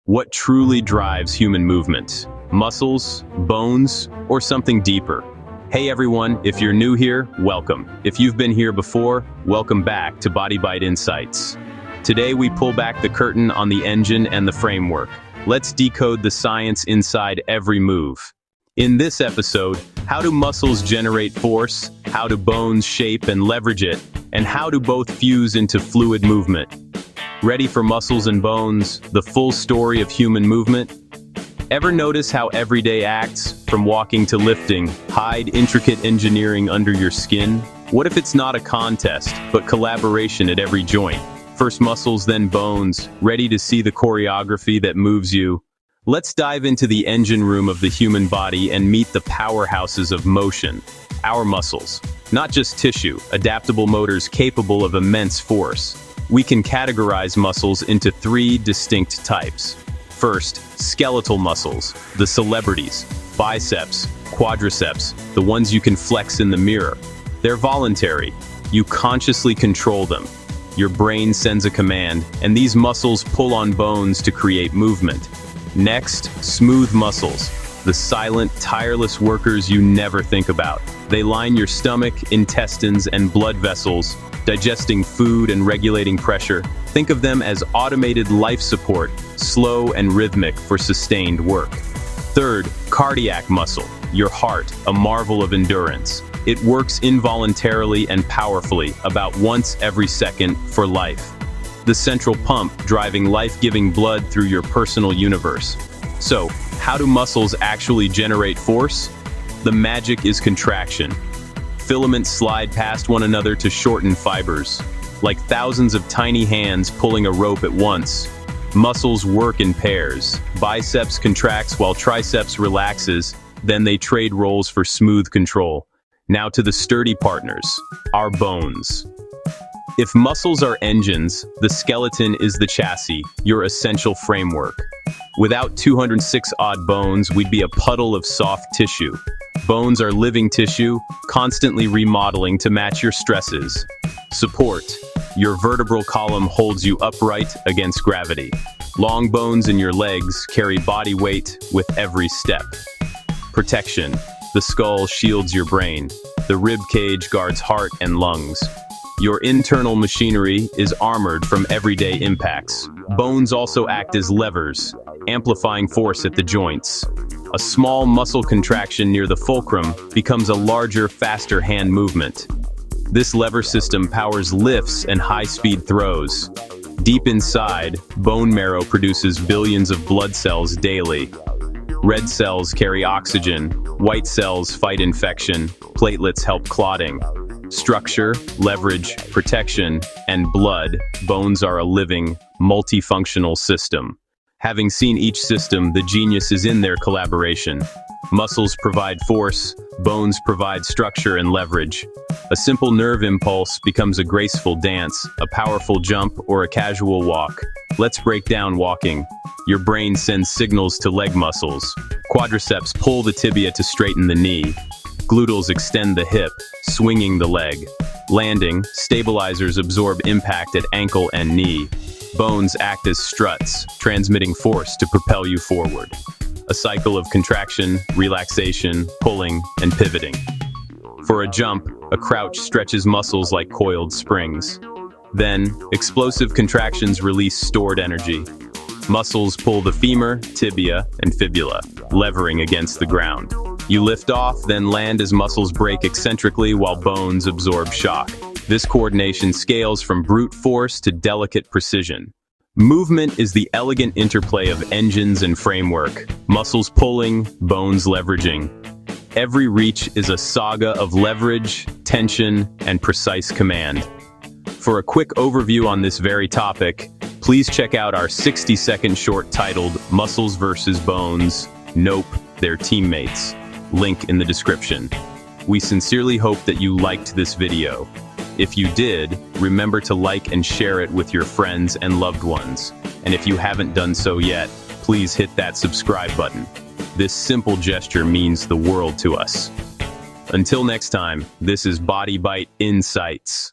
What truly drives human movement? Muscles, bones, or something deeper? Hey everyone, if you're new here, welcome. If you've been here before, welcome back to BodyBite Insights. Today we pull back the curtain on the engine and the framework. Let's decode the science inside every move. In this episode, how do muscles generate force, how do bones shape and leverage it, and how do both fuse into fluid movement? Ready for muscles and bones, the full story of human movement? Ever notice how everyday acts, from walking to lifting, hide intricate engineering under your skin? What if it's not a contest, but collaboration at every joint? First muscles, then bones, ready to see the choreography that moves you. Let's dive into the engine room of the human body and meet the powerhouses of motion. Our muscles. Not just tissue, adaptable motors capable of immense force. We can categorize muscles into three distinct types. First, skeletal muscles, the celebrities, biceps, quadriceps, the ones you can flex in the mirror. They're voluntary. You consciously control them. Your brain sends a command, and these muscles pull on bones to create movement. Next, smooth muscles, the silent, tireless workers you never think about. They line your stomach, intestines, and blood vessels, digesting food and regulating pressure. Think of them as automated life support, slow and rhythmic for sustained work. Third, cardiac muscle, your heart, a marvel of endurance. It works involuntarily and powerfully, about once every second for life. The central pump driving life-giving blood through your personal universe. So, how do muscles actually generate force? The magic is contraction. Filaments slide past one another to shorten fibers. Like thousands of tiny hands pulling a rope at once. Muscles work in pairs. Biceps contracts while triceps relaxes, then they trade roles for smooth control. Now to the sturdy partners, our bones. If muscles are engines, the skeleton is the chassis, your essential framework. Without 206-odd bones, we'd be a puddle of soft tissue. Bones are living tissue, constantly remodeling to match your stresses. Support. Your vertebral column holds you upright against gravity. Long bones in your legs carry body weight with every step. Protection. The skull shields your brain. The rib cage guards heart and lungs. Your internal machinery is armored from everyday impacts. Bones also act as levers, amplifying force at the joints. A small muscle contraction near the fulcrum becomes a larger, faster hand movement. This lever system powers lifts and high-speed throws. Deep inside, bone marrow produces billions of blood cells daily. Red cells carry oxygen, white cells fight infection, platelets help clotting. Structure, leverage, protection, and blood, bones are a living, multifunctional system. Having seen each system, the genius is in their collaboration. Muscles provide force, bones provide structure and leverage. A simple nerve impulse becomes a graceful dance, a powerful jump, or a casual walk. Let's break down walking. Your brain sends signals to leg muscles. Quadriceps pull the tibia to straighten the knee. Gluteals extend the hip, swinging the leg. Landing, stabilizers absorb impact at ankle and knee. Bones act as struts, transmitting force to propel you forward. A cycle of contraction, relaxation, pulling, and pivoting. For a jump, a crouch stretches muscles like coiled springs. Then, explosive contractions release stored energy. Muscles pull the femur, tibia, and fibula, levering against the ground. You lift off, then land as muscles break eccentrically while bones absorb shock. This coordination scales from brute force to delicate precision. Movement is the elegant interplay of engines and framework, muscles pulling, bones leveraging. Every reach is a saga of leverage, tension, and precise command. For a quick overview on this very topic, please check out our 60-second short titled Muscles vs. Bones, Nope, They're Teammates. Link in the description. We sincerely hope that you liked this video. If you did, remember to like and share it with your friends and loved ones. And if you haven't done so yet, please hit that subscribe button. This simple gesture means the world to us. Until next time, this is BodyBite Insights.